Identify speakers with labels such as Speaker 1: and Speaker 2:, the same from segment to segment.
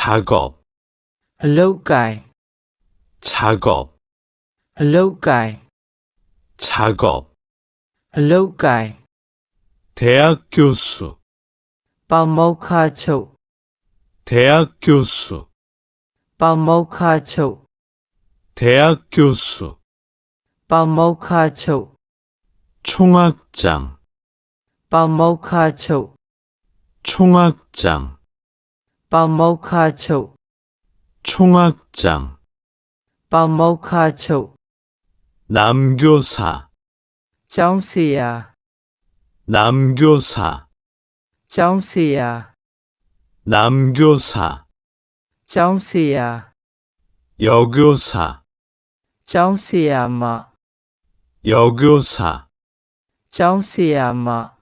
Speaker 1: 작업
Speaker 2: 알로가이
Speaker 1: 작업
Speaker 2: 알로가이
Speaker 1: 작업
Speaker 2: 알로가이
Speaker 1: 대학 교수
Speaker 2: 바모카초
Speaker 1: 대학 교수
Speaker 2: 바모카초
Speaker 1: 대학 교수
Speaker 2: 바모카초
Speaker 1: 총학장
Speaker 2: 바모카초
Speaker 1: 총학장
Speaker 2: 바모카초
Speaker 1: 총학장
Speaker 2: 바모카초
Speaker 1: 남교사
Speaker 2: 정시야
Speaker 1: 남교사
Speaker 2: 정시야
Speaker 1: 남교사
Speaker 2: 정시야
Speaker 1: 여교사
Speaker 2: 정시야마
Speaker 1: 여교사
Speaker 2: 정시야마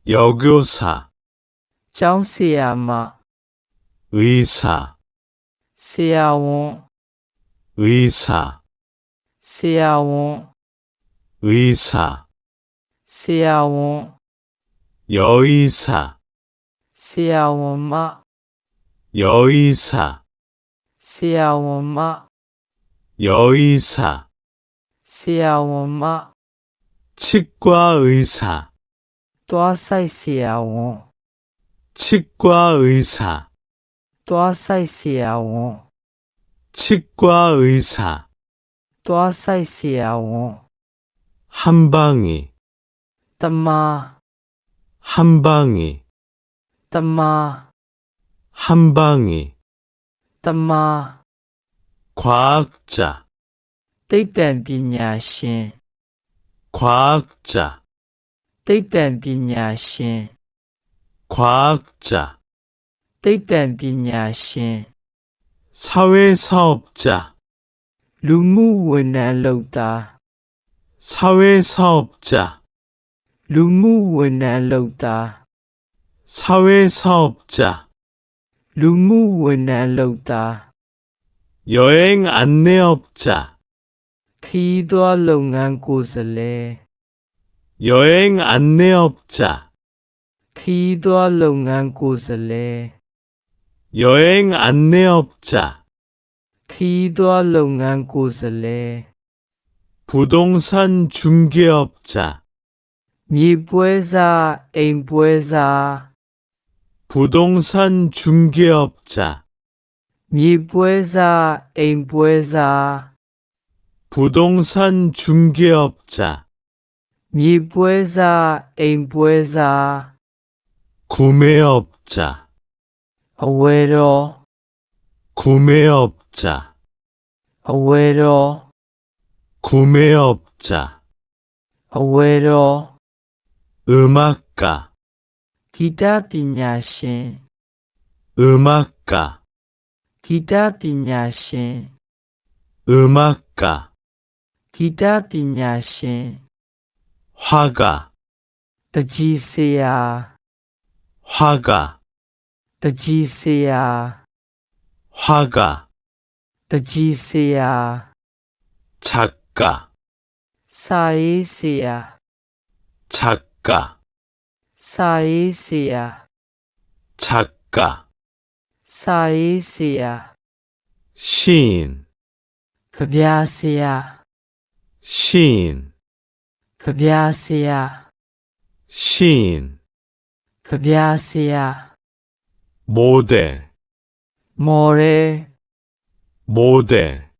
Speaker 1: 여교사
Speaker 2: 정시야마
Speaker 1: 의사
Speaker 2: 시야원
Speaker 1: 의사
Speaker 2: 시야원
Speaker 1: 의사
Speaker 2: 시야원
Speaker 1: 여의사
Speaker 2: 시야원마
Speaker 1: 여의사
Speaker 2: 시야원마
Speaker 1: 여의사
Speaker 2: 시야원마
Speaker 1: 치과의사
Speaker 2: 또아사이 시야원
Speaker 1: 치과의사
Speaker 2: 또아사이 시야원
Speaker 1: 치과의사
Speaker 2: 또아사이 시야원
Speaker 1: 한방이
Speaker 2: 따마
Speaker 1: 한방이
Speaker 2: 따마
Speaker 1: 한방이
Speaker 2: 따마
Speaker 1: 과학자
Speaker 2: သိပ္ပံပညာရှင်
Speaker 1: 과학자
Speaker 2: သိပ္ပံပညာရှင်
Speaker 1: 과학자
Speaker 2: သိပ္ပံပညာရှင်
Speaker 1: 사회사업자
Speaker 2: လူမှုဝန်ထမ်းလုပ်သား
Speaker 1: 사회사업자
Speaker 2: လူမှုဝန်ထမ်းလုပ်သား
Speaker 1: 사회사업자
Speaker 2: လူမှုဝန်ထမ်းလုပ်သား
Speaker 1: 여행 안내업자
Speaker 2: ခီးသွားလုပ်ငန်းကိုယ်စားလှယ်
Speaker 1: 여행 안내업자
Speaker 2: ခီးသွားလုပ်ငန်းကိုယ်စားလှယ်
Speaker 1: 여행 안내업자
Speaker 2: ခီးသွားလုပ်ငန်းကိုယ်စားလှယ်
Speaker 1: 부동산 중개업자
Speaker 2: မြေပွဲစားအိမ်ပွဲစား
Speaker 1: 부동산 중개업자
Speaker 2: မြေပွဲစားအိမ်ပွဲစား
Speaker 1: 부동산 중개업자
Speaker 2: မြေပွဲစားအိမ်ပွဲစား
Speaker 1: 구매업자
Speaker 2: အဝယ်တော်
Speaker 1: 구매업자
Speaker 2: အဝယ်တော်
Speaker 1: 구매업자
Speaker 2: အဝယ်တော်
Speaker 1: 음악가
Speaker 2: ဂီတပညာရှင်
Speaker 1: 음악가
Speaker 2: ဂီတပညာရှင်
Speaker 1: 음악가
Speaker 2: ဂီတပညာရှင်
Speaker 1: 화가
Speaker 2: တကြီးဆရာ
Speaker 1: 화가
Speaker 2: တကြီးဆရာ
Speaker 1: 화가
Speaker 2: တကြီးဆရာ
Speaker 1: 작가
Speaker 2: စာရေးဆရာ
Speaker 1: 작가
Speaker 2: စာရေးဆရာ
Speaker 1: 작가
Speaker 2: စာရေးဆရာ
Speaker 1: 시인
Speaker 2: ကဗျာဆရာ
Speaker 1: 시인
Speaker 2: ကဗျာဆရာ
Speaker 1: 시인
Speaker 2: ကဗျာဆရာ
Speaker 1: 모델
Speaker 2: မော်ရဲ
Speaker 1: 모델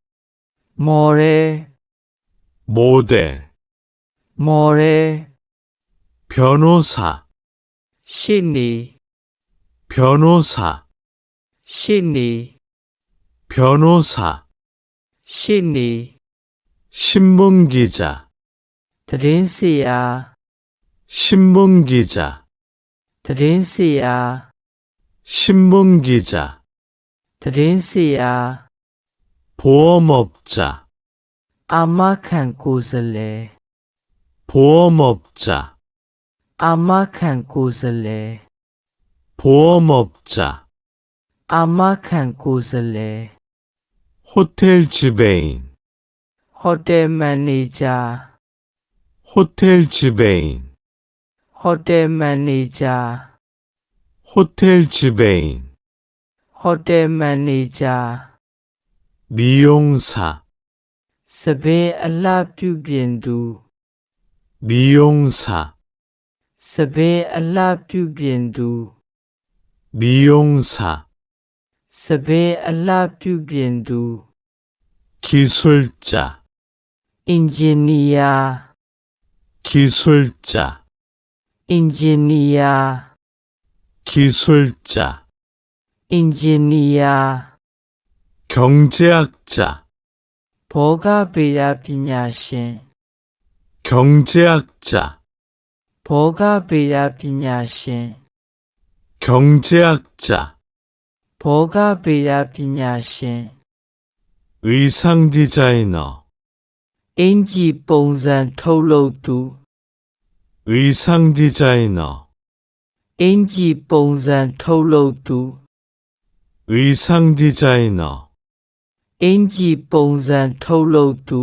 Speaker 2: မော်ရဲ
Speaker 1: 모델
Speaker 2: မော်ရဲ
Speaker 1: 변호사
Speaker 2: ရှင်းနေ
Speaker 1: 변호사
Speaker 2: ရှင်းနေ
Speaker 1: 변호사
Speaker 2: ရှင်းနေ
Speaker 1: 신문기자
Speaker 2: သတင်းဆရာ
Speaker 1: 신문기자
Speaker 2: သတင်းဆရာ
Speaker 1: 신문기자
Speaker 2: သတင်းဆရာ
Speaker 1: 보험업자
Speaker 2: အာမခံကိုယ်စားလှယ်
Speaker 1: 보험업자
Speaker 2: အာမခံကိုယ်စားလှယ်
Speaker 1: 보험업자
Speaker 2: အာမခံကိုယ်စားလှယ်
Speaker 1: 호텔 지배인
Speaker 2: ဟိုတယ်မန်နေဂျာ
Speaker 1: 호텔 지배인
Speaker 2: ဟိုတယ်မန်နေဂျာ
Speaker 1: 호텔 지배인
Speaker 2: ဟ hotel manager
Speaker 1: 미용사,
Speaker 2: စပင်းအလှပြုပြင်သူ
Speaker 1: 미용사,
Speaker 2: စပင်းအလှပြုပြင်သူ
Speaker 1: 미용사,
Speaker 2: စပင်းအလှပြုပြင်သူ
Speaker 1: 기술자,
Speaker 2: engineer
Speaker 1: 기술자,
Speaker 2: engineer
Speaker 1: 기술자,
Speaker 2: engineer
Speaker 1: 경제학자,
Speaker 2: ဘောဂဗေဒပညာရှင်
Speaker 1: 경제학자,
Speaker 2: ဘောဂဗေဒပညာရှင်
Speaker 1: 경제학자,
Speaker 2: ဘောဂဗေဒပညာရှင်
Speaker 1: 의상 디자이너,
Speaker 2: အင်ဂျီပုံစံထုတ်လုပ်သူ
Speaker 1: 의상 디자이너,
Speaker 2: အင်ဂျီပုံစံထုတ်လုပ်သူ
Speaker 1: 의상 디자이너,
Speaker 2: အင်ဂျီပုံစံထုတ်လုပ်သူ